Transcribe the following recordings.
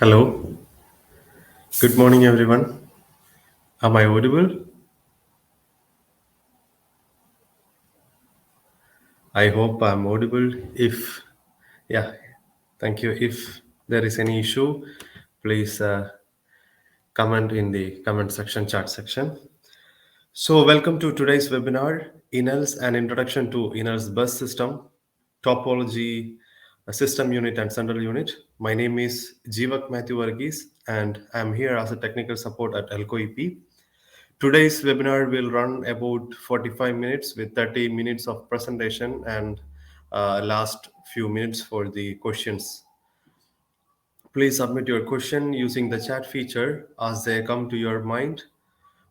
Hello, good morning, everyone. Am I audible? I hope I'm audible. Yeah, thank you. If there is any issue, please comment in the comment section, chat section. So, welcome to today's webinar, iNELS, an introduction to iNELS bus system, topology, a system unit, and central unit. My name is Jeevak Matthew Varghese, and I'm here as a technical support at Elco EP. Today's webinar will run about 45 minutes with 30 minutes of presentation and last few minutes for the questions. Please submit your question using the chat feature as they come to your mind.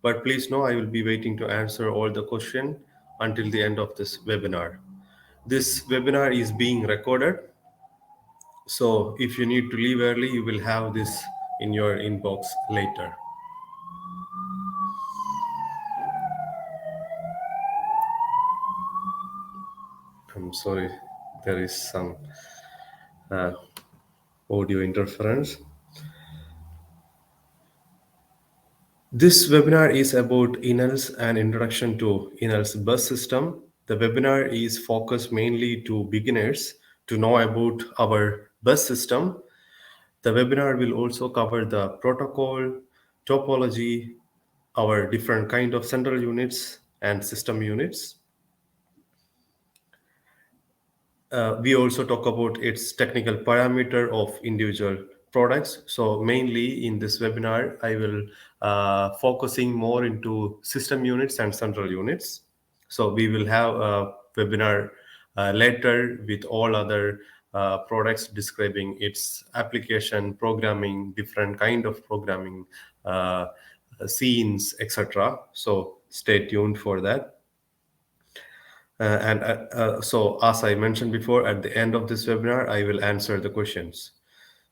But please know I will be waiting to answer all the question until the end of this webinar. This webinar is being recorded. So if you need to leave early, you will have this in your inbox later. I'm sorry, there is some uh, audio interference. This webinar is about iNELS and introduction to iNELS bus system. The webinar is focused mainly to beginners to know about our bus system. The webinar will also cover the protocol, topology, our different kind of central units and system units. We also talk about its technical parameter of individual products. So mainly in this webinar, I will focusing more into system units and central units. So we will have a webinar later with all other products describing its application, programming, different kind of programming, scenes, etc. So stay tuned for that. So, as I mentioned before, at the end of this webinar, I will answer the questions.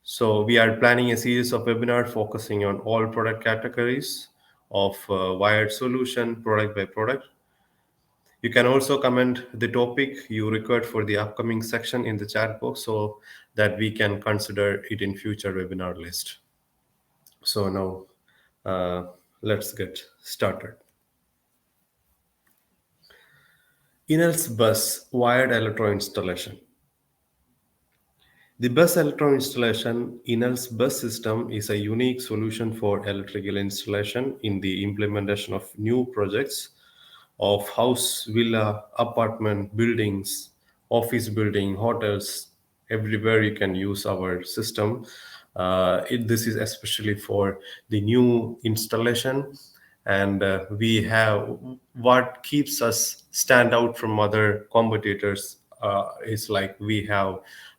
So, we are planning a series of webinar focusing on all product categories of wired solution, product by product. You can also comment the topic you record for the upcoming section in the chat box so that we can consider it in future webinar list. So now, let's get started. iNELS bus wired electro installation. The bus electron installation iNELS bus system is a unique solution for electrical installation in the implementation of new projects of house, villa, apartment, buildings, office building, hotels. Everywhere you can use our system. This is especially for the new installation, and we have what keeps us stand out from other competitors is like we have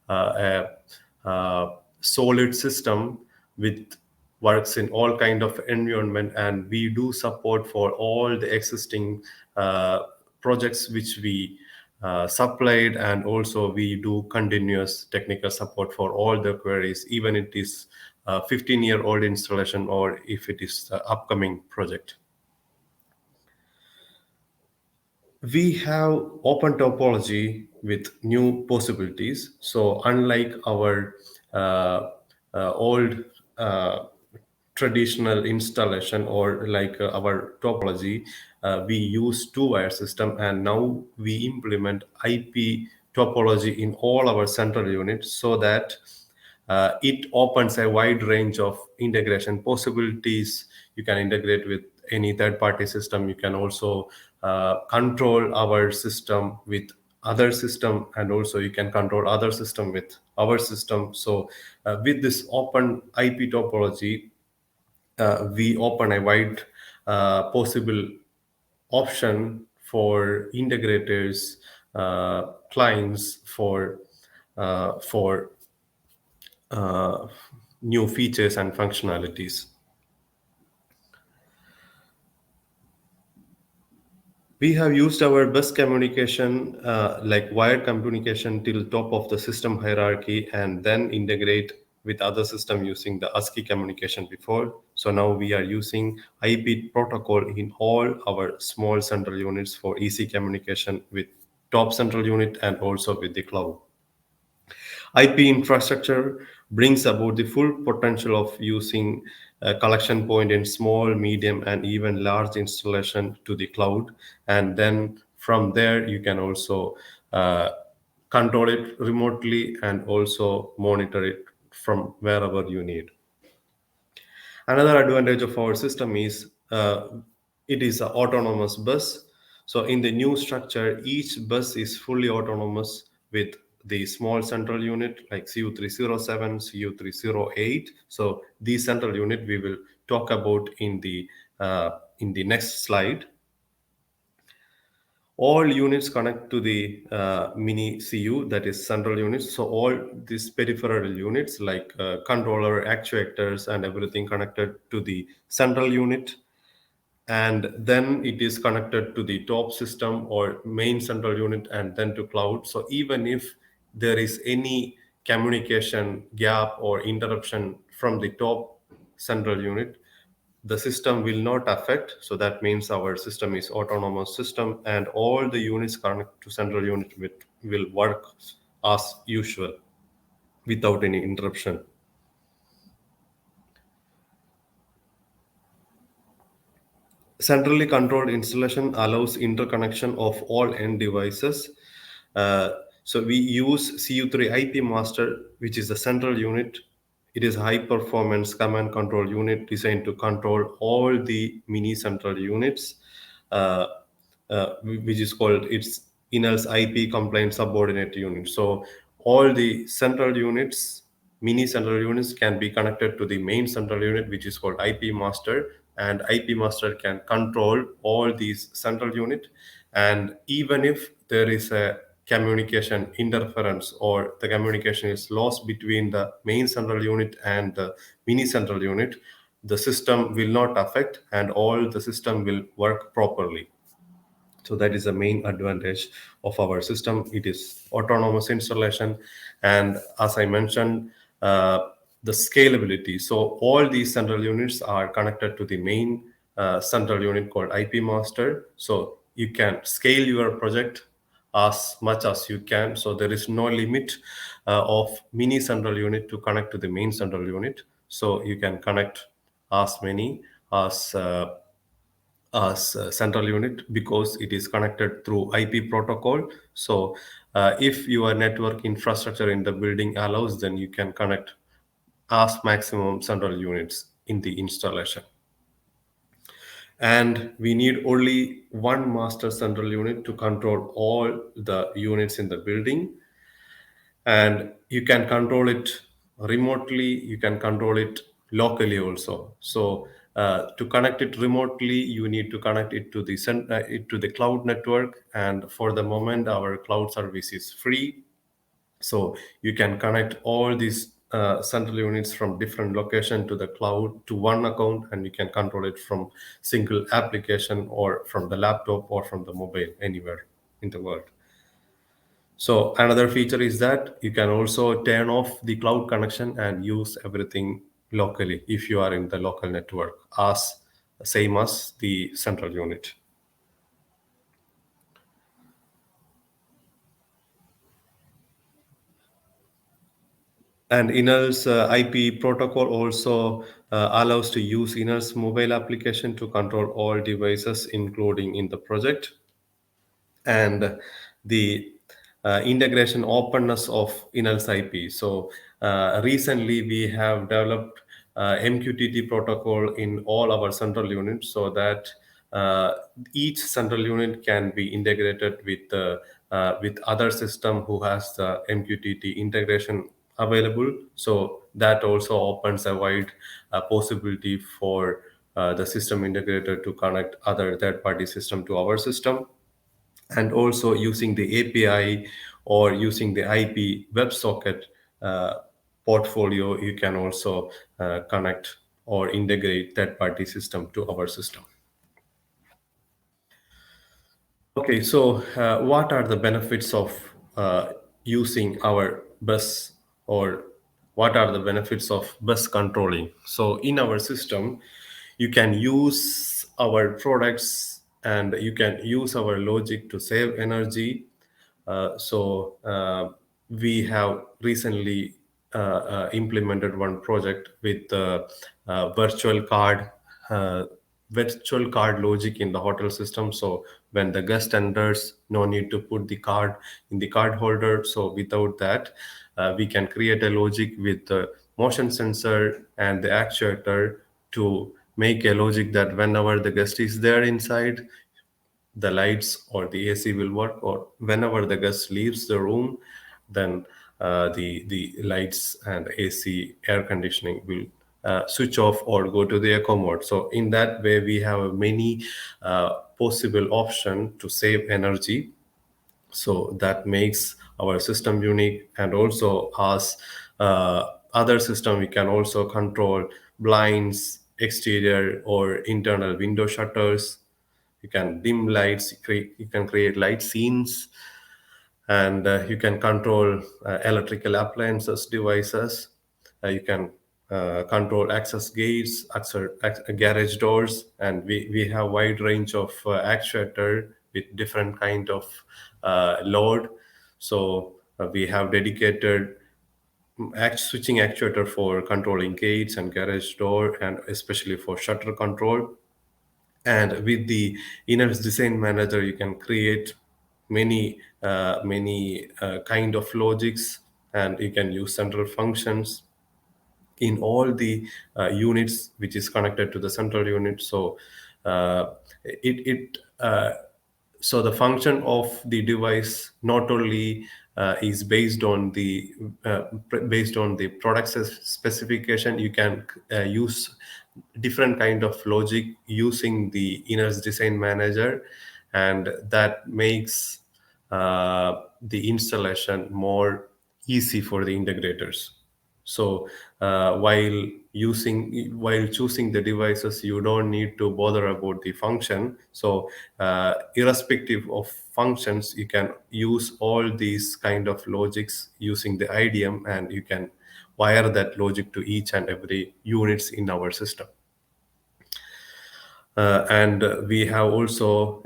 a solid system with works in all kind of environment, and we do support for all the existing projects which we supplied, and also we do continuous technical support for all the queries, even it is a 15-year-old installation or if it is the upcoming project. We have open topology with new possibilities. So unlike our old traditional installation or like our topology, we use two-wire system, and now we implement IP topology in all our central units so that it opens a wide range of integration possibilities. You can integrate with any third-party system. You can also control our system with other system, and also you can control other system with our system. So with this open IP topology, we open a wide possible option for integrators, clients for uh, new features and functionalities. We have used our bus communication, like wired communication, till top of the system hierarchy, and then integrate with other system using the ASCII communication before. So now we are using IP protocol in all our small central units for easy communication with top central unit and also with the cloud. IP infrastructure brings about the full potential of using a collection point in small, medium, and even large installation to the cloud. And then from there, you can also uh, control it remotely and also monitor it from wherever you need. Another advantage of our system is it is an autonomous bus. So in the new structure, each bus is fully autonomous with the small central unit like CU307, CU308. So the central unit we will talk about in the next slide. All units connect to the mini CU, that is central units. So all these peripheral units like controller, actuators, and everything connected to the central unit, and then it is connected to the top system or main central unit and then to cloud. So even if there is any communication gap or interruption from the top central unit, the system will not affect. So that means our system is autonomous system and all the units connected to central unit will work as usual without any interruption. Centrally controlled installation allows interconnection of all end devices. Uh, so we use CU3 IP master, which is the central unit. It is a high performance command control unit designed to control all the mini central units, uh, which is called its iNELS IP compliant subordinate unit. So all the central units, mini central units, can be connected to the main central unit, which is called IP master, and IP master can control all these central unit. And even if there is a communication interference or the communication is lost between the main central unit and the mini central unit, the system will not affect and all the system will work properly. So that is the main advantage of our system. It is autonomous installation, and as I mentioned, uh, the scalability. So all these central units are connected to the main central unit called IP master. So you can scale your project as much as you can. So there is no limit of mini central unit to connect to the main central unit. So you can connect as many as central unit because it is connected through IP protocol. So if your network infrastructure in the building allows, then you can connect as maximum central units in the installation. And we need only one master central unit to control all the units in the building, and you can control it remotely, you can control it locally also. So to connect it remotely, you need to connect it to it to the cloud network, and for the moment our cloud service is free. So you can connect all these central units from different location to the cloud to one account, and you can control it from single application or from the laptop or from the mobile anywhere in the world. So another feature is that you can also turn off the cloud connection and use everything locally if you are in the local network, as same as the central unit. And iNELS IP protocol also allows to use iNELS mobile application to control all devices, including in the project. And the integration openness of iNELS IP. So recently we have developed MQTT protocol in all our central units so that uh, each central unit can be integrated with other system who has the MQTT integration available. So that also opens a wide possibility for the system integrator to connect other third-party system to our system. And also using the API or using the IP WebSocket uh, portfolio, you can also connect or integrate third-party system to our system. Okay, so what are the benefits of using our bus, or what are the benefits of bus controlling? So in our system, you can use our products and you can use our logic to save energy. So we have recently implemented one project with virtual card uh, virtual card logic in the hotel system. So when the guest enters, no need to put the card in the card holder. So without that, we can create a logic with the motion sensor and the actuator to make a logic that whenever the guest is there inside, the lights or the AC will work, or whenever the guest leaves the room, then the lights and AC air conditioning will switch off or go to the eco mode. So in that way, we have many possible option to save energy. So that makes our system unique. And also as other system, we can also control blinds, exterior or internal window shutters. You can dim lights, you can create light scenes, and you can control electrical appliances devices. You can control access gates, garage doors, and we have wide range of actuator with different kind of load. So we have dedicated switching actuator for controlling gates and garage door, and especially for shutter control. And with the iNELS design manager, you can create many kind of logics, and you can use central functions in all the units which is connected to the central unit. So it it so the function of the device not only is based on the product specification. You can use different kind of logic using the iNELS design manager, and that makes the installation more easy for the integrators. So while choosing the devices, you don't need to bother about the function. So irrespective of functions, you can use all these kind of logics using the IDM, and you can wire that logic to each and every units in our system. And we have also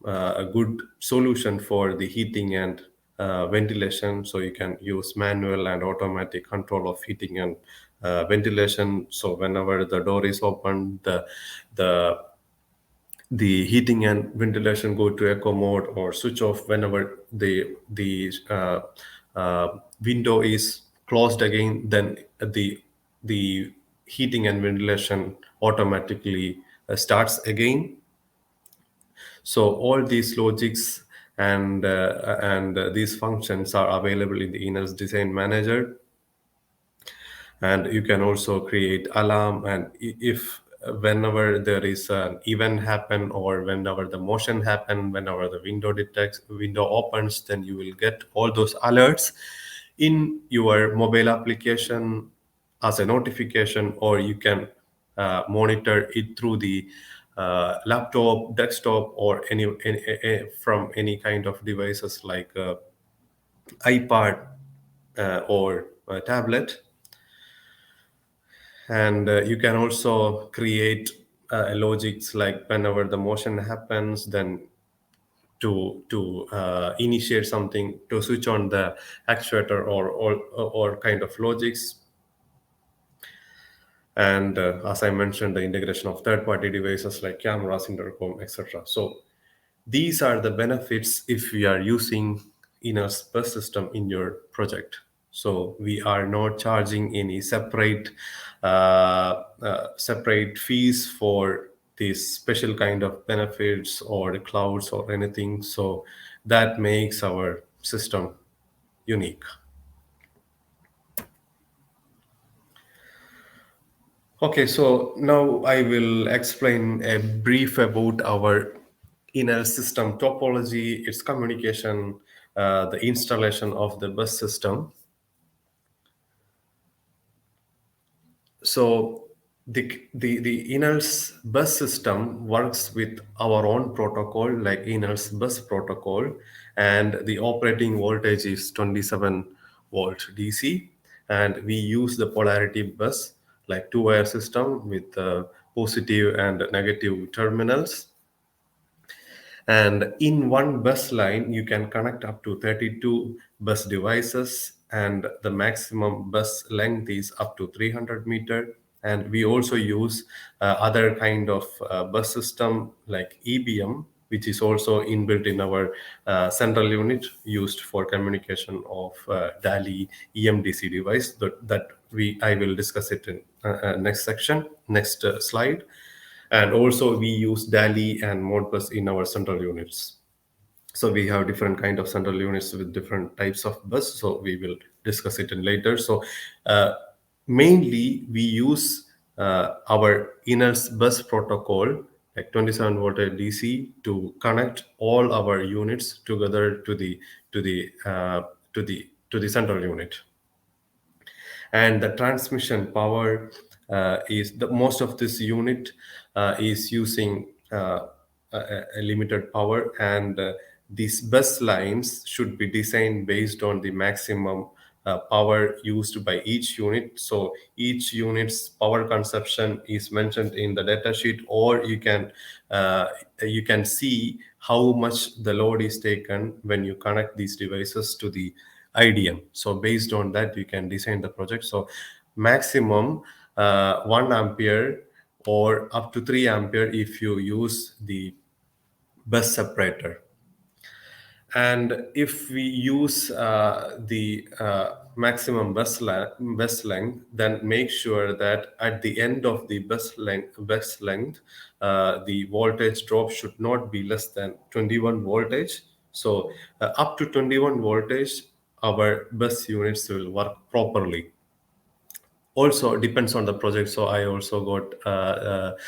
a good solution for the heating and ventilation. So you can use manual and automatic control of heating and ventilation. So whenever the door is open, the the heating and ventilation go to eco mode or switch off whenever the window is closed again. Then the heating and ventilation automatically starts again. So all these logics and these functions are available in the iNELS design manager. And you can also create alarm, and if whenever there is an event happen, or whenever the motion happen, whenever the window opens, then you will get all those alerts in your mobile application as a notification, or you can monitor it through the laptop, desktop, or from any kind of devices like iPad or a tablet. And you can also create logics like whenever the motion happens, then to initiate something, to switch on the actuator, or kind of logics. And as I mentioned, the integration of third party devices like cameras, intercom, etc. So these are the benefits if we are using in a bus system in your project. So we are not charging any separate fees for these special kind of benefits or the clouds or anything. So that makes our system unique. Okay, so now I will explain a brief about our inner system topology, its communication, the installation of the bus system. So the iNELS bus system works with our own protocol, like iNELS bus protocol, and the operating voltage is 27 volt DC, and we use the polarity bus, like two-wire system with positive and negative terminals. And in one bus line, you can connect up to 32 bus devices and the maximum bus length is up to 300-meter. And we also use other kind of bus system like EBM, which is also inbuilt in our central unit, used for communication of DALI EMDC device. That we I will discuss it in next section, next slide. And also we use DALI and Modbus in our central units. So we have different kind of central units with different types of bus, so we will discuss it in later. So uh, mainly we use our iNELS bus protocol, like 27 voltage DC, to connect all our units together to the uh, to the central unit. And the transmission power is the most of this unit is using a limited power, and these bus lines should be designed based on the maximum power used by each unit. So each unit's power consumption is mentioned in the data sheet, or you can see how much the load is taken when you connect these devices to the IDM. So based on that, you can design the project. So maximum 1 ampere or up to 3 ampere if you use the bus separator. And if we use the maximum bus length, then make sure that at the end of the bus length, the voltage drop should not be less than 21 voltage. So up to 21 voltage, our bus units will work properly. Also depends on the project, so I also got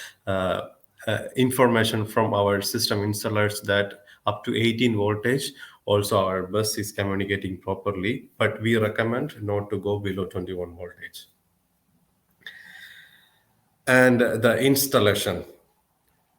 information from our system installers that up to 18 voltage also our bus is communicating properly, but we recommend not to go below 21 voltage. And the installation.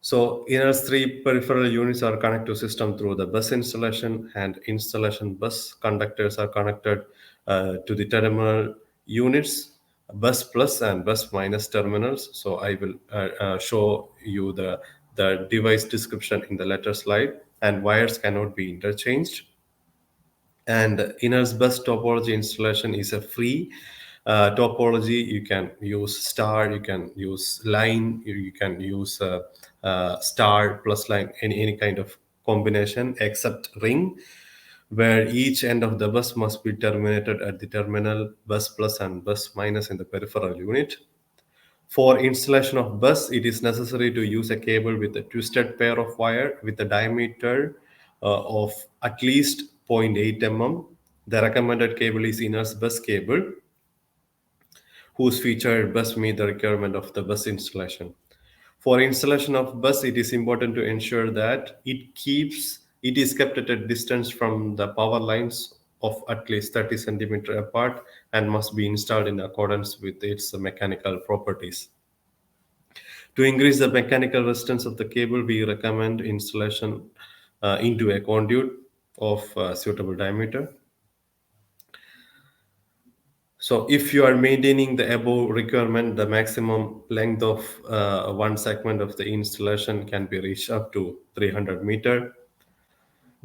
So INELS 3 peripheral units are connected to system through the bus installation, and installation bus conductors are connected to the terminal units, bus plus and bus minus terminals. So I will show you the device description in the later slide, and wires cannot be interchanged. And iNELS bus topology installation is a free topology. You can use star, you can use line, you can use star plus line, any kind of combination except ring, where each end of the bus must be terminated at the terminal bus plus and bus minus in the peripheral unit. For installation of bus, it is necessary to use a cable with a twisted pair of wire with a diameter of at least 0.8 mm. The recommended cable is iNELS bus cable, whose featured bus meet the requirement of the bus installation. For installation of bus, it is important to ensure that it is kept at a distance from the power lines of at least 30 centimeter apart, and must be installed in accordance with its mechanical properties. To increase the mechanical resistance of the cable, we recommend installation into a conduit of suitable diameter. So if you are maintaining the above requirement, the maximum length of one segment of the installation can be reached up to 300-meter.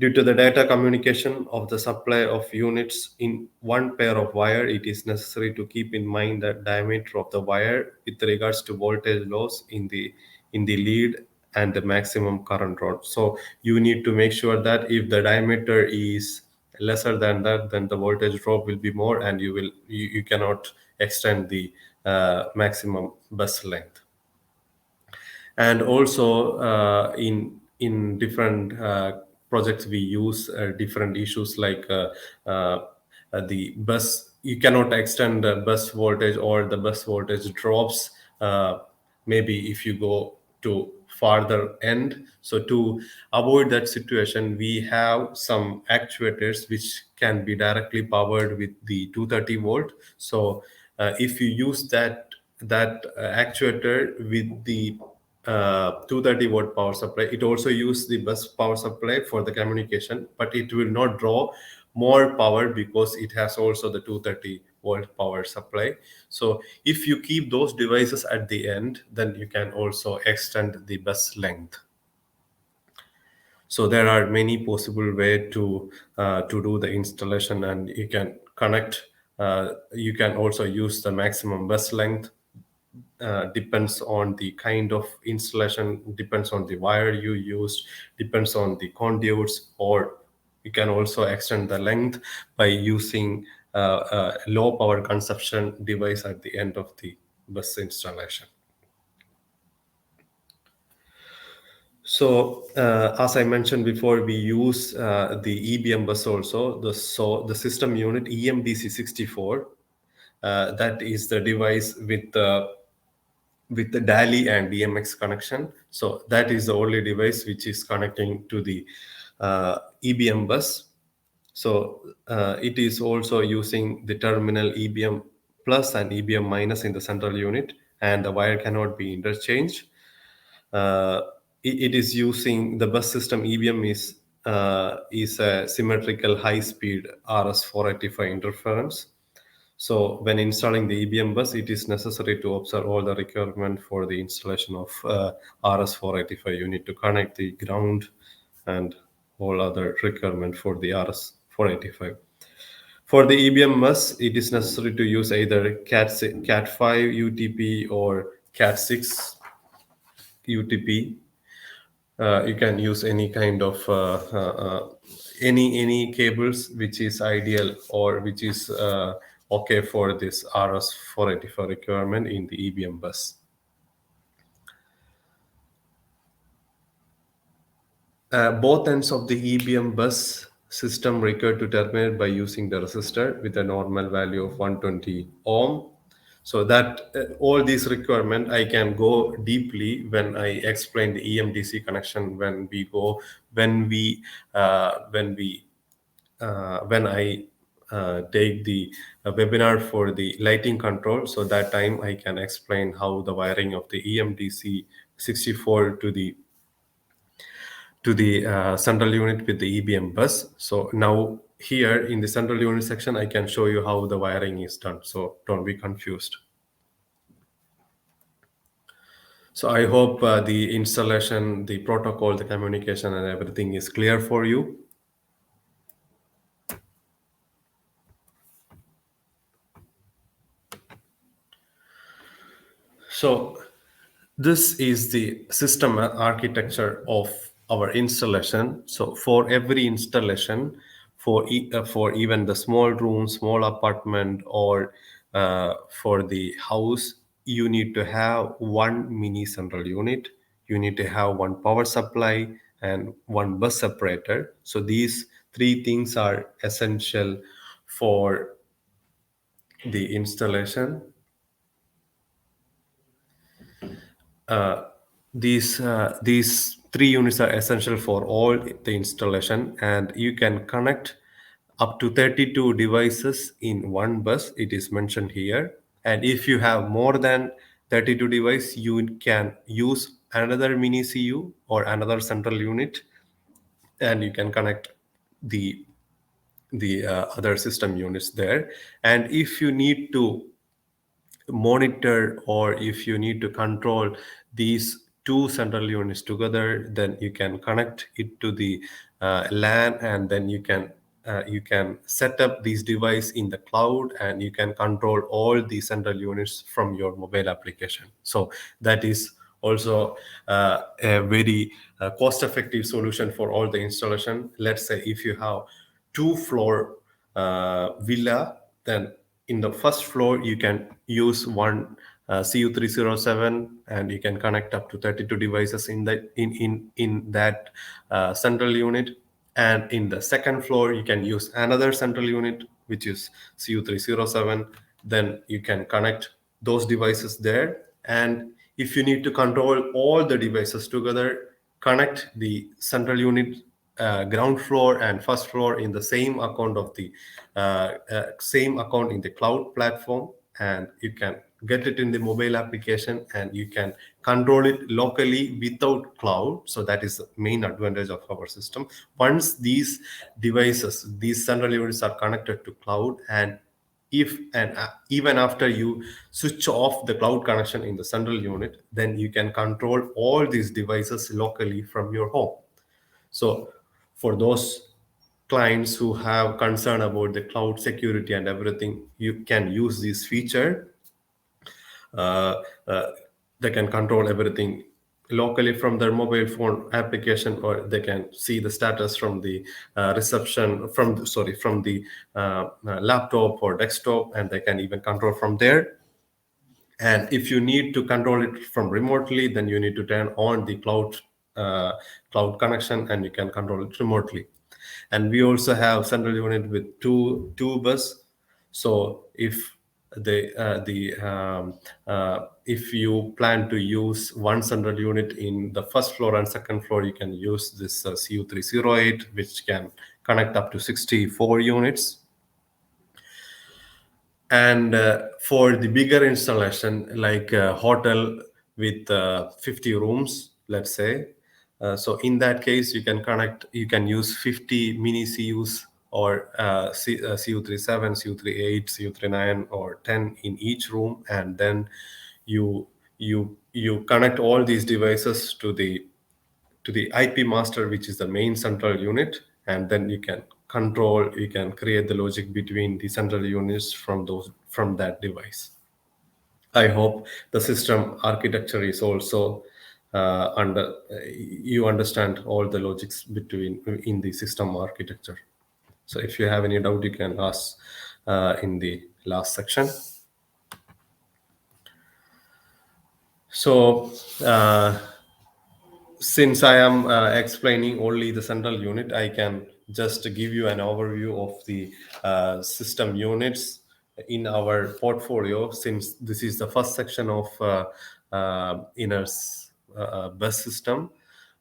Due to the data communication of the supply of units in one pair of wire, it is necessary to keep in mind the diameter of the wire with regards to voltage loss in the lead and the maximum current drawn. So you need to make sure that if the diameter is lesser than that, then the voltage drop will be more, and you cannot extend the maximum bus length. And also in different projects we use different issues like the bus, you cannot extend the bus voltage, or the bus voltage drops maybe if you go to farther end. So to avoid that situation, we have some actuators which can be directly powered with the 230 volt. So if you use that actuator with the 230-watt power supply, it also use the bus power supply for the communication, but it will not draw more power because it has also the 230-volt power supply. So if you keep those devices at the end, then you can also extend the bus length. So there are many possible way to do the installation, and you can connect. You can also use the maximum bus length. Depends on the kind of installation, depends on the wire you used, depends on the conduits, or you can also extend the length by using a low power consumption device at the end of the bus installation. So, as I mentioned before, we use the EBM bus also. The system unit EMDC64. That is the device with the DALI and DMX connection. So that is the only device which is connecting to the EBM bus. So it is also using the terminal EBM plus and EBM minus in the central unit, and the wire cannot be interchanged. uh, it is using the bus system. EBM is a symmetrical high speed RS485 interference. So when installing the EBM bus, it is necessary to observe all the requirement for the installation of RS485. You need to connect the ground and all other requirement for the RS485. For the EBM bus, it is necessary to use either Cat5 UTP or Cat6 UTP. You can use any kind of any cables which is ideal or which is okay for this RS485 requirement in the EBM bus. Both ends of the EBM bus system required to terminate by using the resistor with a normal value of 120 ohm. So that all these requirement I can go deeply when I explain the EMDC connection, when I take the webinar for the lighting control. So that time I can explain how the wiring of the EMDC 64 to the central unit with the EBM bus. So now here in the central unit section, I can show you how the wiring is done. So don't be confused. So I hope the installation, the protocol, the communication, and everything is clear for you. So this is the system architecture of our installation. So for every installation, for even the small room, small apartment, or for the house, you need to have one mini central unit. You need to have one power supply and one bus separator. So these three things are essential for the installation. These three units are essential for all the installation, and you can connect up to 32 devices in one bus. It is mentioned here, and if you have more than 32 devices, you can use another mini CU or another central unit, and you can connect the other system units there. And if you need to monitor or if you need to control these two central units together, then you can connect it to the LAN, and then you can set up these device in the cloud, and you can control all the central units from your mobile application. So that is also a very cost effective solution for all the installation. Let's say if you have two floor villa, then in the first floor you can use one CU307, and you can connect up to 32 devices in that central unit. And in the second floor you can use another central unit which is CU307. Then you can connect those devices there. And if you need to control all the devices together, connect the central unit ground floor and first floor in the same account of the same account in the cloud platform, and you can get it in the mobile application, and you can control it locally without cloud. So that is the main advantage of our system. Once these devices, these central units are connected to cloud, and if and even after you switch off the cloud connection in the central unit, then you can control all these devices locally from your home. So for those clients who have concern about the cloud security and everything, you can use this feature. uh, uh, they can control everything locally from their mobile phone application, or they can see the status from the reception from sorry from the laptop or desktop, and they can even control from there. And if you need to control it from remotely, then you need to turn on the uh, cloud connection, and you can control it remotely. And we also have central unit with two bus. So if you plan to use one central unit in the first floor and second floor, you can use this CU308, which can connect up to 64 units. And for the bigger installation, like a hotel with 50 rooms, let's say, so in that case, you can use 50 mini CUs, or CU37, CU38, CU39, or 10 in each room. And then you connect all these devices to the IP master, which is the main central unit, and then you can create the logic between the central units from that device. I hope the system architecture is also you understand all the logics between in the system architecture. So if you have any doubt, you can ask in the last section. So since I am explaining only the central unit, I can just give you an overview of the system units in our portfolio. Since this is the first section of inner's bus system,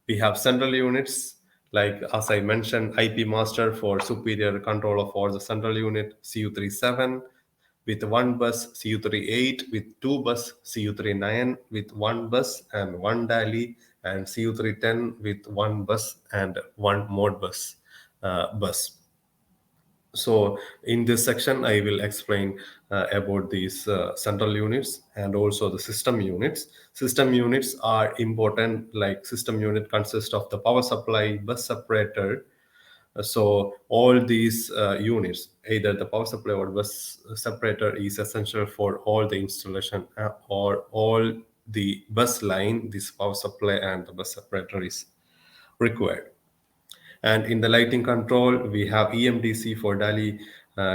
we have central units, like as I mentioned, IP master for superior control of all the central unit, CU37 with one bus, CU38 with two bus, CU39 with one bus and one DALI, and CU310 with one bus and one mode bus. So in this section, I will explain about these central units and also the system units. System units are important. Like system unit consists of the power supply, bus separator. So all these units, either the power supply or bus separator, is essential for all the installation or all the bus line. This power supply and the bus separator is required. And in the lighting control, we have EMDC for DALI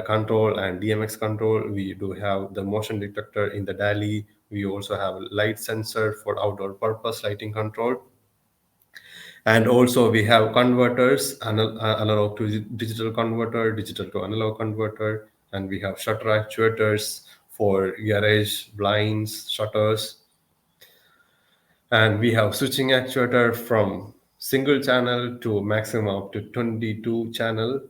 control and DMX control. We do have the motion detector in the DALI. We also have light sensor for outdoor purpose lighting control. And also we have converters, analog to digital converter, digital to analog converter, and we have shutter actuators for garage blinds, shutters, and we have switching actuator from single channel to maximum up to 22 channel,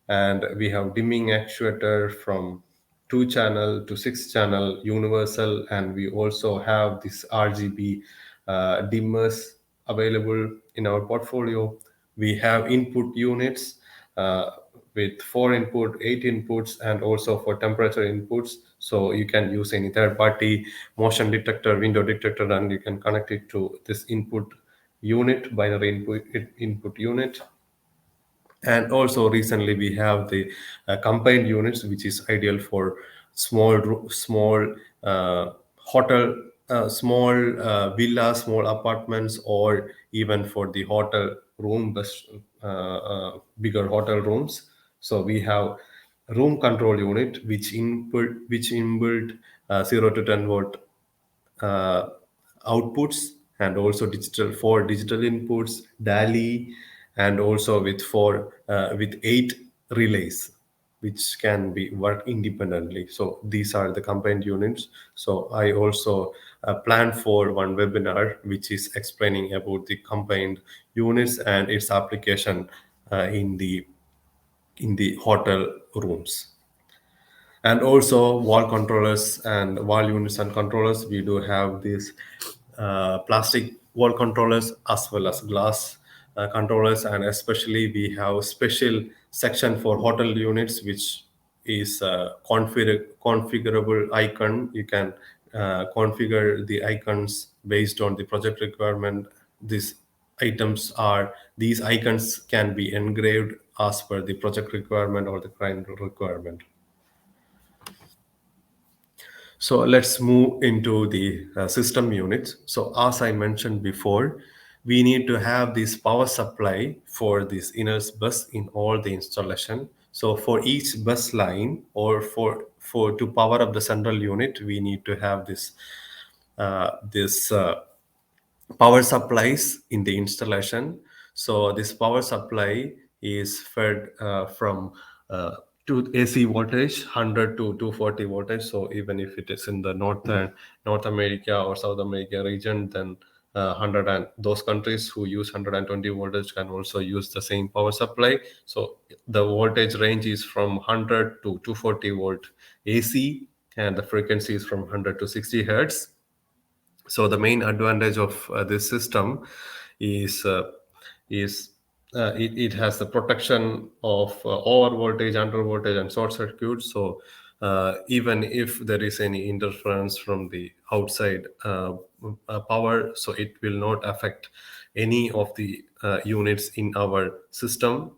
and we have dimming actuator from 2 channel to 6 channel universal, and we also have this RGB dimmers available in our portfolio. We have input units with 4 input, 8 inputs, and also for temperature inputs. So you can use any third party motion detector, window detector, and you can connect it to this input unit, binary input unit. And also recently we have the combined units, which is ideal for small hotel, small villas, small apartments, or even for the hotel room, bigger hotel rooms. So we have room control unit, which inbuilt 0 to 10 volt uh, outputs, and also digital inputs, DALI, and also with 8 relays, which can be work independently. So these are the combined units. So I also plan for one webinar which is explaining about the combined units and its application in the hotel rooms. And also wall controllers and wall units and controllers, we do have these plastic wall controllers as well as glass controllers, and especially we have special section for hotel units, which is configurable icon. You can configure the icons based on the project requirement. These items are these icons can be engraved as per the project requirement or the client requirement. So let's move into the system units. So as I mentioned before, we need to have this power supply for this iNELS bus in all the installation. So for each bus line, or for to power up the central unit, we need to have this power supplies in the installation. So this power supply is fed from to AC voltage 100 to 240 voltage. So even if it is in the North America or South America region, then 100, and those countries who use 120 voltage can also use the same power supply. So the voltage range is from 100 to 240 volt AC, and the frequency is from 100 to 60 hertz. So the main advantage of this system is it has the protection of over voltage, under voltage, and short circuit. So even if there is any interference from the outside power, so it will not affect any of the units in our system.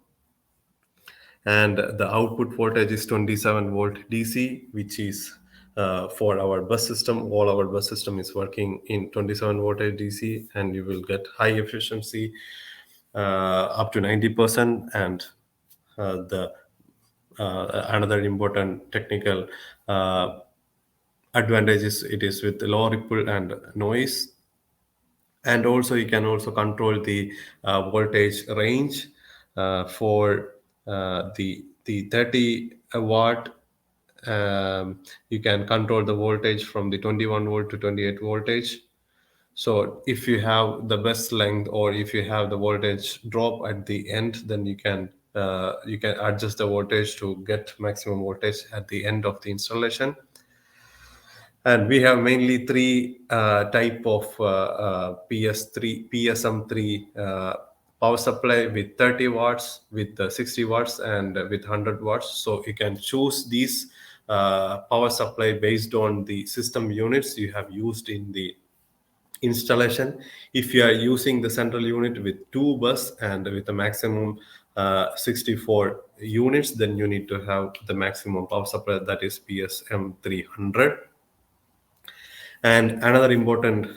And the output voltage is 27 volt DC, which is for our bus system. All our bus system is working in 27 voltage DC, and you will get high efficiency up to 90%. And the another important technical advantage is it is with low ripple and noise. And also you can also control the voltage range for the 30 watt. You can control the voltage from the 21 volt to 28 voltage. So if you have the best length, or if you have the voltage drop at the end, then you can adjust the voltage to get maximum voltage at the end of the installation. And we have mainly three type of PSM3 power supply, with 30 watts, with 60 watts, and with 100 watts. So you can choose these power supply based on the system units you have used in the installation. If you are using the central unit with two bus and with a maximum 64 units, then you need to have the maximum power supply, that is PSM 300. And another important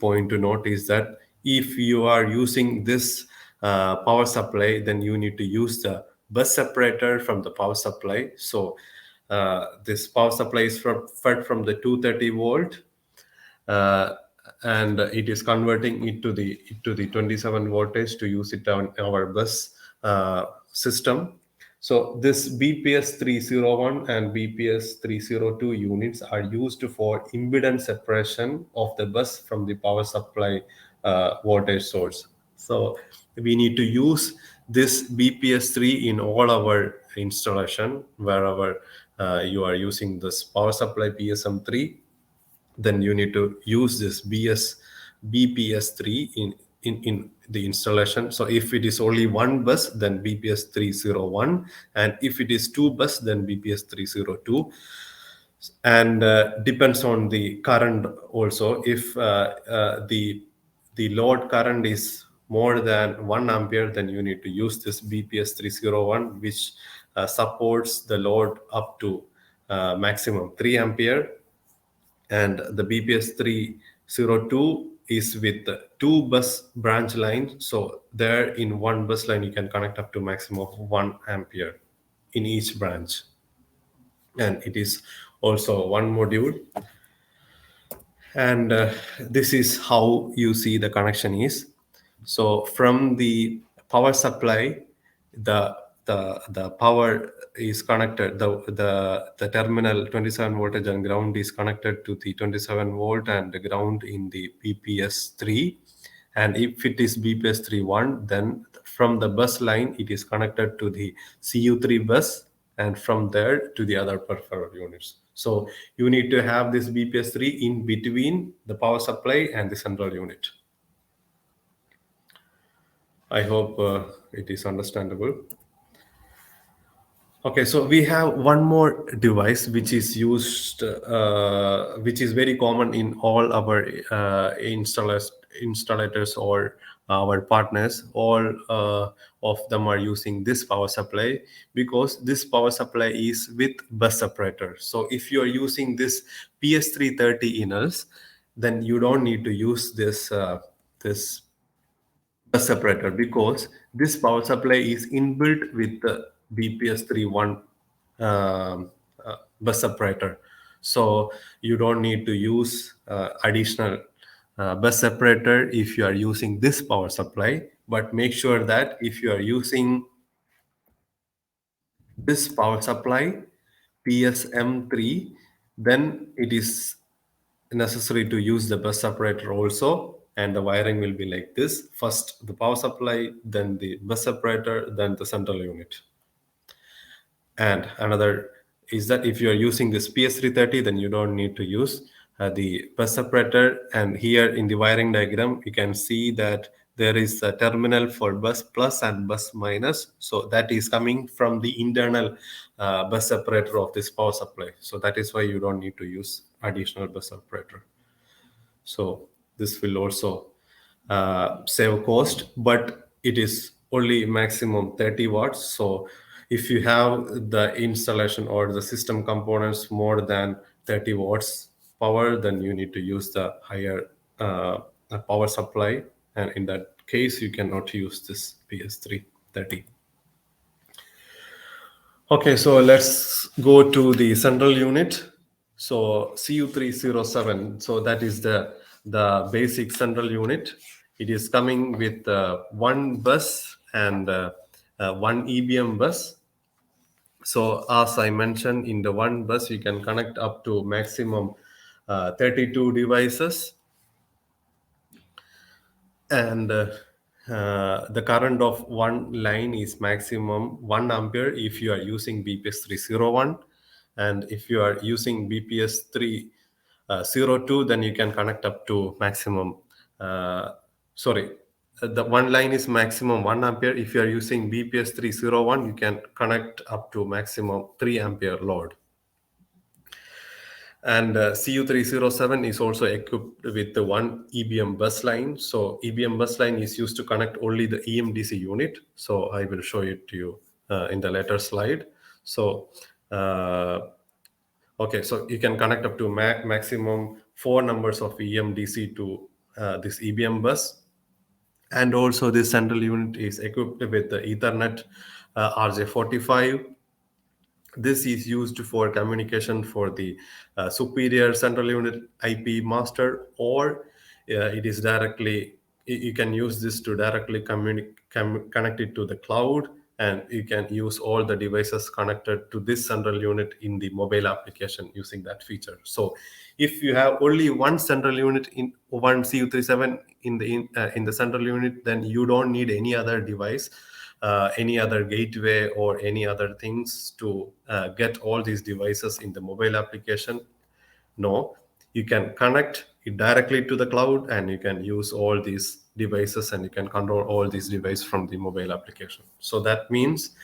point to note is that if you are using this power supply, then you need to use the bus separator from the power supply. So this power supply is fed from the 230 volt, uh, and it is converting it to the 27 voltage to use it on our bus system. So this BPS 301 and BPS 302 units are used for impedance separation of the bus from the power supply voltage source. So we need to use this BPS3 in all our installation. Wherever you are using this power supply PSM3, then you need to use this BPS3 in the installation. So if it is only one bus, then BPS 301, and if it is two bus, then BPS 302. And depends on the current also. If the load current is more than 1 ampere, then you need to use this BPS 301, which supports the load up to maximum 3 ampere. And the BPS 302 is with the two bus branch line. So there in one bus line, you can connect up to maximum of 1 ampere in each branch. And it is also one module. And this is how you see the connection is. So from the power supply, the power is connected, the terminal 27 voltage and ground is connected to the 27 volt and the ground in the BPS 3. And if it is BPS 31, then from the bus line it is connected to the CU3 bus, and from there to the other peripheral units. So you need to have this BPS 3 in between the power supply and the central unit. I hope it is understandable. Okay, so we have one more device which is used, which is very common in all our installators or our partners, all of them are using this power supply, because this power supply is with bus separator. So if you are using this PS330 iNELS, then you don't need to use this bus separator, because this power supply is inbuilt with the BPS31 bus separator. So you don't need to use additional bus separator if you are using this power supply. But make sure that if you are using this power supply PSM3, then it is necessary to use the bus separator also, and the wiring will be like this: first the power supply, then the bus separator, then the central unit. And another is that if you are using this PS330, then you don't need to use the bus separator. And here in the wiring diagram, you can see that there is a terminal for bus plus and bus minus. So that is coming from the internal bus separator of this power supply. So that is why you don't need to use additional bus separator. So this will also save cost, but it is only maximum 30 watts. So if you have the installation or the system components more than 30 watts power, then you need to use the higher power supply. And in that case, you cannot use this PS330. Okay, so let's go to the central unit. So CU307, so that is the basic central unit. It is coming with one bus and one EBM bus. So as I mentioned, in the one bus, you can connect up to maximum 32 devices. And the current of one line is maximum 1 ampere if you are using BPS 301. And if you are using BPS 302, then you can connect up to maximum sorry the one line is maximum 1 ampere. If you are using BPS 301, you can connect up to maximum 3 ampere load. And CU307 is also equipped with the one EBM bus line. So EBM bus line is used to connect only the EMDC unit. So I will show it to you in the later slide. So okay, so you can connect up to maximum 4 numbers of EMDC to this EBM bus. And also this central unit is equipped with the Ethernet RJ45. This is used for communication for the superior central unit IP master, or it is directly, you can use this to directly connect it to the cloud, and you can use all the devices connected to this central unit in the mobile application using that feature. So if you have only one central unit in one CU37 in the central unit, then you don't need any other device, any other gateway or any other things to get all these devices in the mobile application. No, you can connect it directly to the cloud, and you can use all these devices, and you can control all these devices from the mobile application. So that means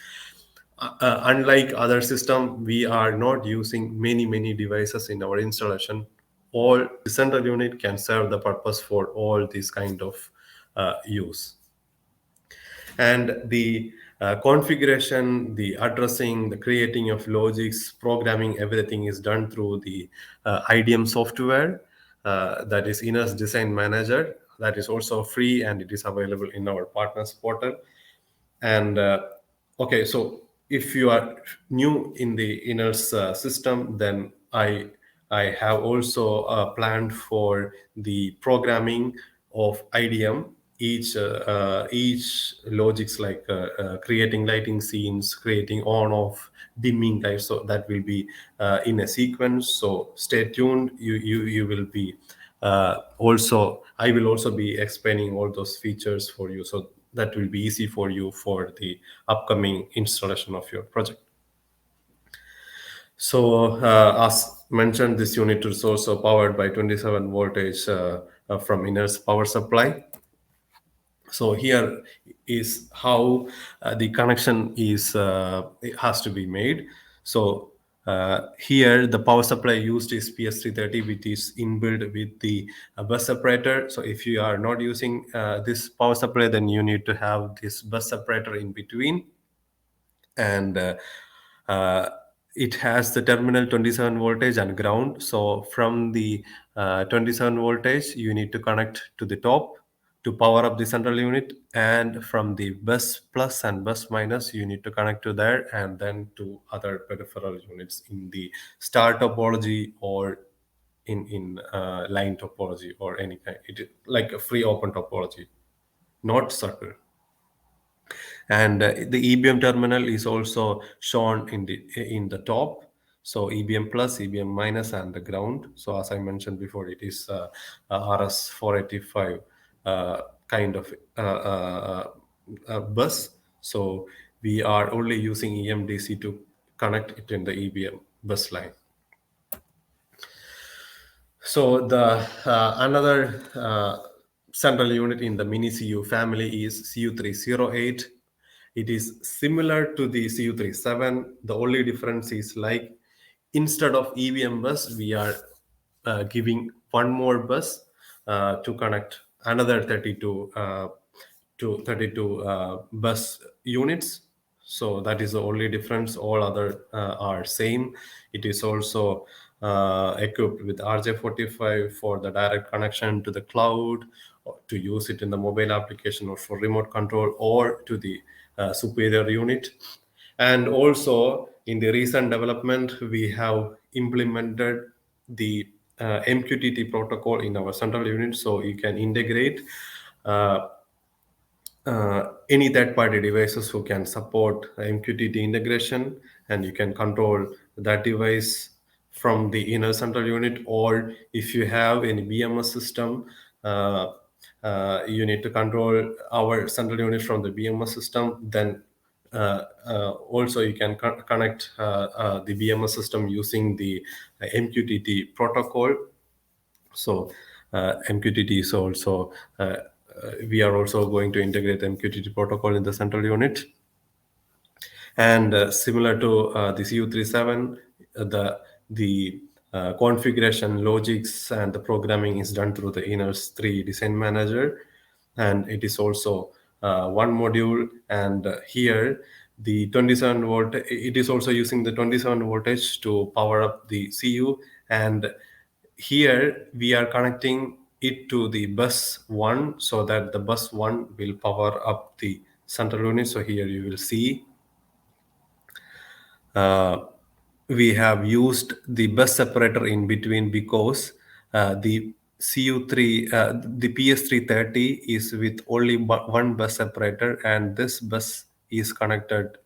unlike other system, we are not using many devices in our installation. All the central unit can serve the purpose for all these kind of use. And the configuration, the addressing, the creating of logics, programming, everything is done through the IDM software, that is iNELS Design Manager. That is also free, and it is available in our partners portal. And okay, so if you are new in the iNELS system, then I have also planned for the programming of IDM. Each logics, like creating lighting scenes, creating on off, dimming lights, so that will be in a sequence. So stay tuned. You will be also, I will also be explaining all those features for you, so that will be easy for you for the upcoming installation of your project. So as mentioned, this unit is also powered by 27 voltage from iNELS power supply. So here is how the connection is it has to be made. So Here, the power supply used is PS330, which is inbuilt with the bus separator. So if you are not using this power supply, then you need to have this bus separator in between. And uh, it has the terminal 27 voltage and ground. So from the 27 voltage, you need to connect to the top to power up the central unit, and from the bus plus and bus minus, you need to connect to there, and then to other peripheral units in the star topology, or in line topology, or any kind, like a free open topology, not circle. And the EBM terminal is also shown in the top. So EBM plus, EBM minus, and the ground. So as I mentioned before, it is RS 485 kind of bus. So we are only using EMDC to connect it in the EBM bus line. So the another central unit in the mini CU family is CU308. It is similar to the CU37. The only difference is, like, instead of EVM bus, we are giving one more bus to connect another 32 bus units. So that is the only difference. All other are same. It is also equipped with RJ45 for the direct connection to the cloud, or to use it in the mobile application, or for remote control, or to the superior unit. And also, in the recent development, we have implemented the MQTT protocol in our central unit, so you can integrate uh, any third-party devices who can support MQTT integration, and you can control that device from the inner central unit. Or if you have any BMS system, uh, you need to control our central unit from the BMS system. Then also you can connect the BMS system using the MQTT protocol. So MQTT is also we are also going to integrate MQTT protocol in the central unit. And similar to the CU37, the configuration logics and the programming is done through the iNELS 3 design manager, and it is also one module. And here, the 27 volt, it is also using the 27 voltage to power up the CU. And here we are connecting it to the bus 1, so that the bus 1 will power up the central unit. So here you will see uh, we have used the bus separator in between, because the CU3, the PS330 is with only one bus separator, and this bus is connected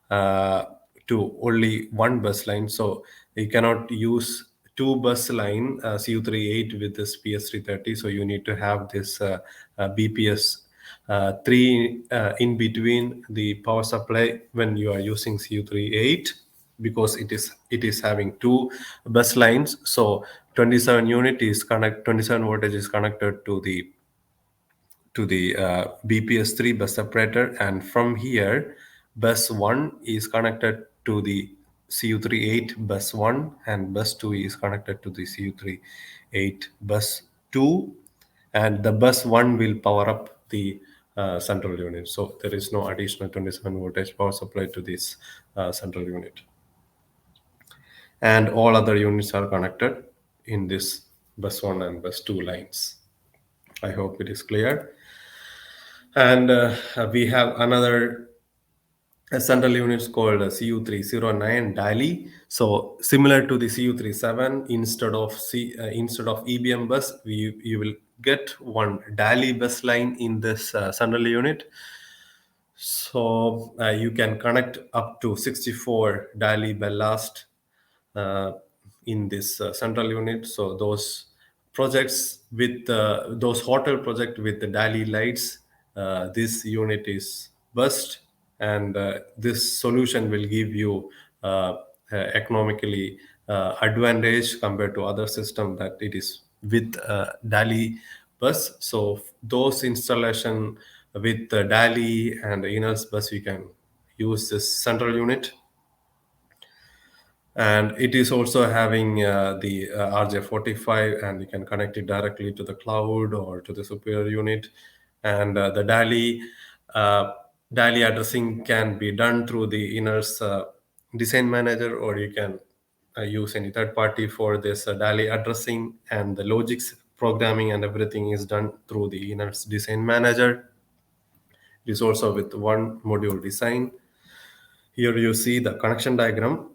uh, to only one bus line. So you cannot use two bus line CU38 with this PS330. So you need to have this BPS three in between the power supply when you are using CU38, because it is having two bus lines. So 27 voltage is connected to the BPS3 bus separator, and from here bus 1 is connected to the CU38 bus 1, and bus 2 is connected to the CU38 bus 2, and the bus 1 will power up the central unit. So there is no additional 27 voltage power supply to this central unit, and all other units are connected in this bus 1 and bus 2 lines. I hope it is clear. And we have another central units called CU309 DALI. So similar to the CU37, instead of EBM bus, you will get one DALI bus line in this central unit. So you can connect up to 64 DALI ballast uh, in this central unit. So those hotel project with the daily lights, this unit is bust, and this solution will give you economically advantage compared to other system that it is with daily bus. So those installation with the daily and the iNELS bus, we can use this central unit. and it is also having the RJ45, and you can connect it directly to the cloud or to the superior unit. And the uh, DALI addressing can be done through the iNELS design manager, or you can use any third party for this DALI addressing, and the logics programming and everything is done through the iNELS design manager. It is also with one module design. Here you see the connection diagram.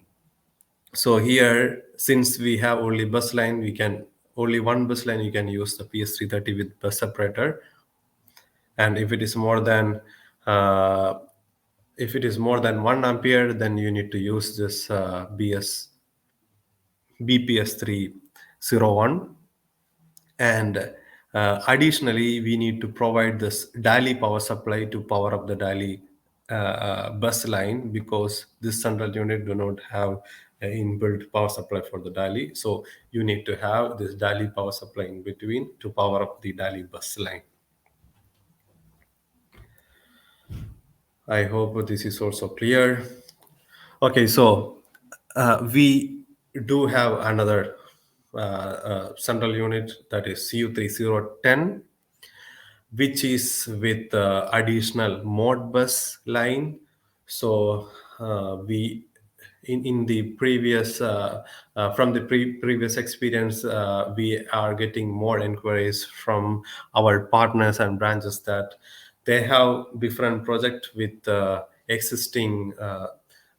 So here, since we have only bus line, we can only one bus line, you can use the PS330 with bus separator. And uh, if it is more than 1 ampere, then you need to use this BPS301. And additionally, we need to provide this DALI power supply to power up the DALI bus line, because this central unit do not have an inbuilt power supply for the DALI. So you need to have this DALI power supply in between to power up the DALI bus line. I hope this is also clear. Okay, so we do have another central unit, that is CU3010, which is with additional Modbus line. So we in the previous from the previous experience, we are getting more inquiries from our partners and branches that they have different project with existing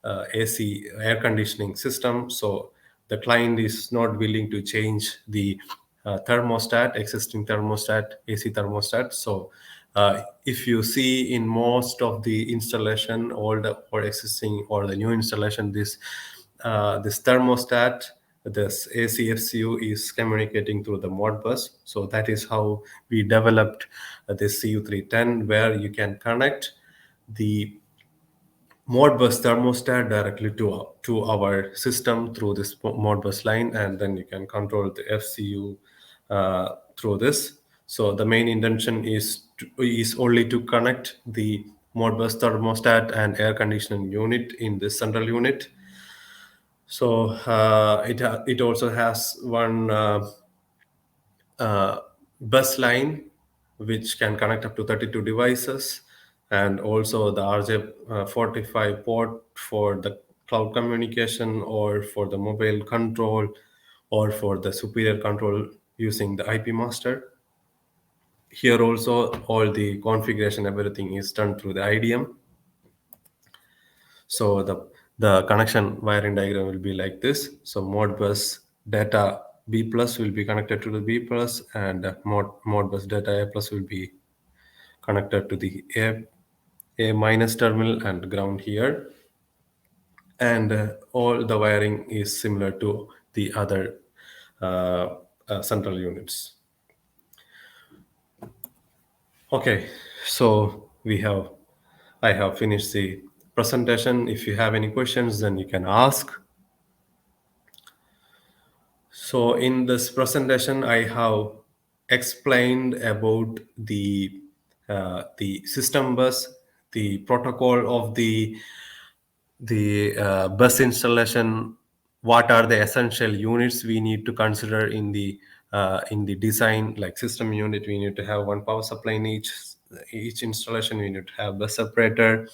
AC air conditioning system. So the client is not willing to change the existing thermostat, AC thermostat. So if you see in most of the installation, old or existing or the new installation, this thermostat, this ACFCU is communicating through the Modbus. So that is how we developed this CU310, where you can connect the Modbus thermostat directly to our system through this Modbus line, and then you can control the FCU through this. So the main intention is only to connect the Modbus thermostat and air conditioning unit in this central unit. So it also has one uh, bus line which can connect up to 32 devices, and also the RJ45 port for the cloud communication, or for the mobile control, or for the superior control using the IP master. Here also all the configuration, everything is done through the IDM. So the connection wiring diagram will be like this. So Modbus data B plus will be connected to the B plus, and Modbus data A plus will be connected to the A minus terminal and ground here. And all the wiring is similar to the other central units. Okay, so I have finished the presentation. If you have any questions, then you can ask. So in this presentation, I have explained about the system bus, the protocol of the bus installation. What are the essential units we need to consider in the design? Like system unit, we need to have one power supply in each installation. We need to have bus separator,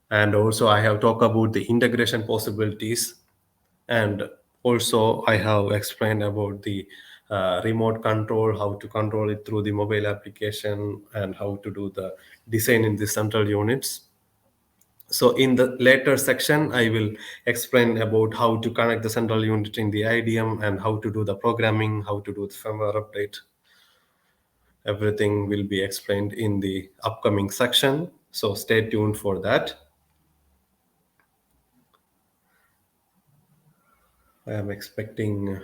and also I have talked about the integration possibilities. And also I have explained about the remote control, how to control it through the mobile application, and how to do the design in the central units. So in the later section, I will explain about how to connect the central unit in the IDM, and how to do the programming, how to do the firmware update. Everything will be explained in the upcoming section, so stay tuned for that. I am expecting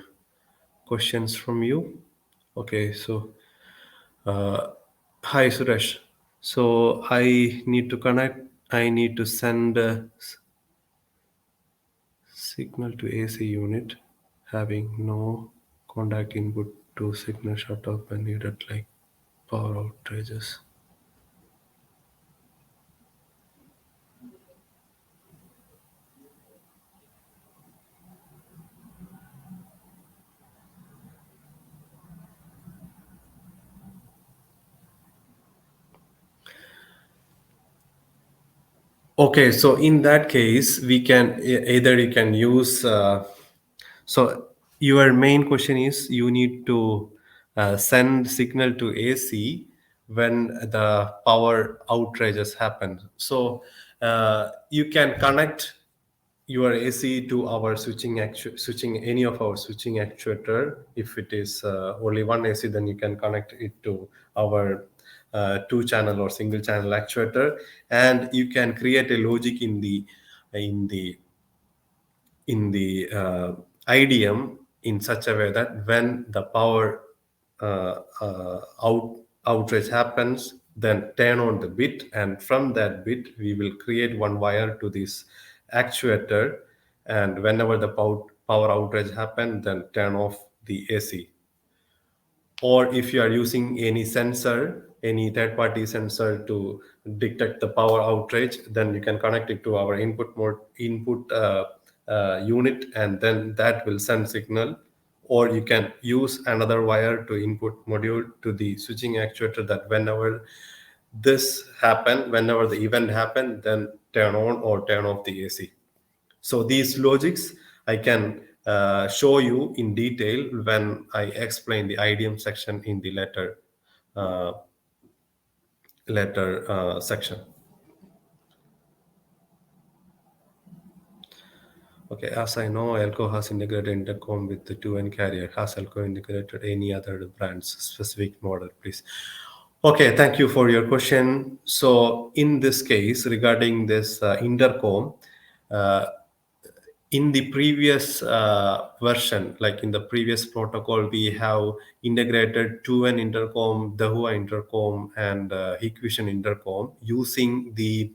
questions from you. Okay, so hi Suresh. So I need to connect. I need to send a signal to AC unit, having no contact input to signal shut off when needed, like power outages. Okay, so in that case, we can either you can use. So your main question is you need to send signal to AC when the power outrages happen. So you can connect your AC to our switching any of our switching actuator. If it is only one AC, then you can connect it to our two channel or single channel actuator, and you can create a logic in the IDM in such a way that when the power outrage happens, then turn on the bit, and from that bit we will create one wire to this actuator, and whenever the power outrage happen, then turn off the AC. Or if you are using any sensor, any third party sensor to detect the power outrage, then you can connect it to our input unit, and then that will send signal. Or you can use another wire to input module to the switching actuator, that whenever the event happen, then turn on or turn off the AC. So these logics I can show you in detail when I explain the IDM section in the uh, later section. Okay, as I know, Elco has integrated intercom with the 2N carrier. Has Elco integrated any other brand's specific model, please? Okay, thank you for your question. So in this case, regarding this intercom, uh, in the previous version, like in the previous protocol, we have integrated 2N intercom, Dahua intercom, and Hikvision intercom using the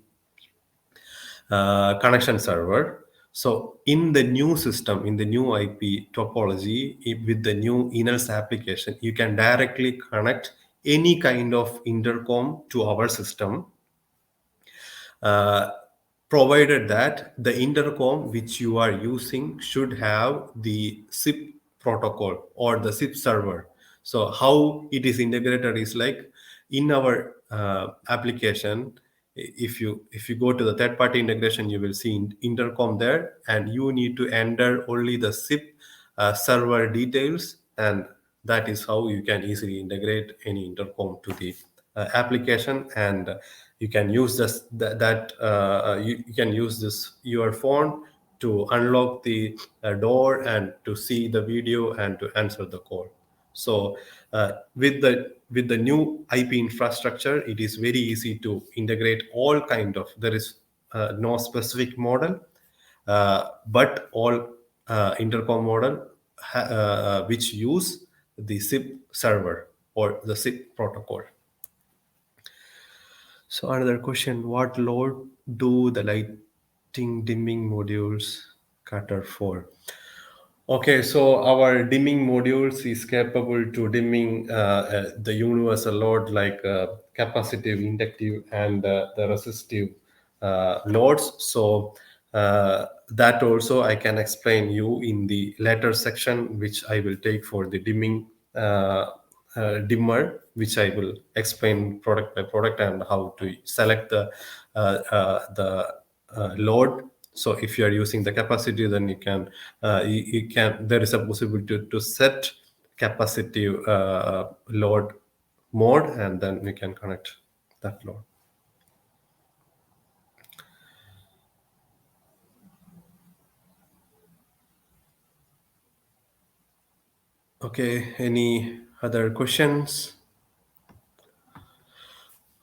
connection server. So in the new system, in the new IP topology, with the new iNELS application, you can directly connect any kind of intercom to our system, uh, provided that the intercom which you are using should have the SIP protocol or the SIP server. So how it is integrated is like in our application. If you go to the third party integration, you will see intercom there, and you need to enter only the SIP server details, and that is how you can easily integrate any intercom to the application. And you can use you can use this your phone to unlock the door and to see the video and to answer the call. So with the new IP infrastructure, it is very easy to integrate all kind of. There is no specific model, but all intercom model which use the SIP server or the SIP protocol. So another question: what load do the lighting dimming modules cater for? Okay, so our dimming modules is capable to dimming the universal load like capacitive, inductive, and the resistive loads. So that also I can explain you in the later section, which I will take for the dimming dimmer, which I will explain product by product and how to select the load. So if you are using the capacity, then you can there is a possibility to set capacitive load mode, and then we can connect that load. Okay, any other questions?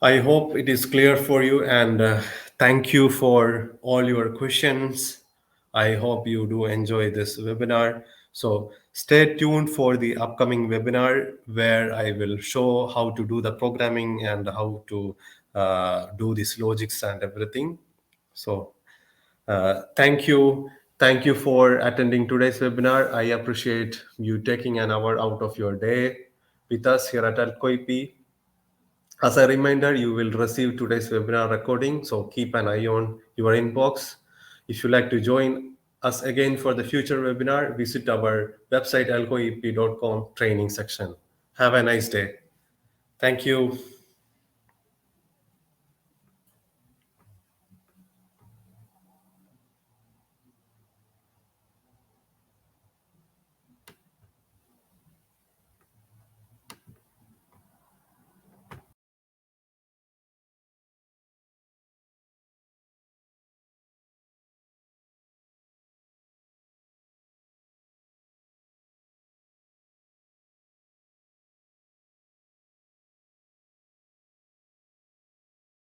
I hope it is clear for you, and thank you for all your questions. I hope you do enjoy this webinar. So stay tuned for the upcoming webinar where I will show how to do the programming and how to do these logics and everything. So thank you. Thank you for attending today's webinar. I appreciate you taking an hour out of your day with us here at Alcoip. As a reminder, you will receive today's webinar recording, so keep an eye on your inbox. If you'd like to join us again for the future webinar, visit our website alcoep.com training section. Have a nice day. Thank you.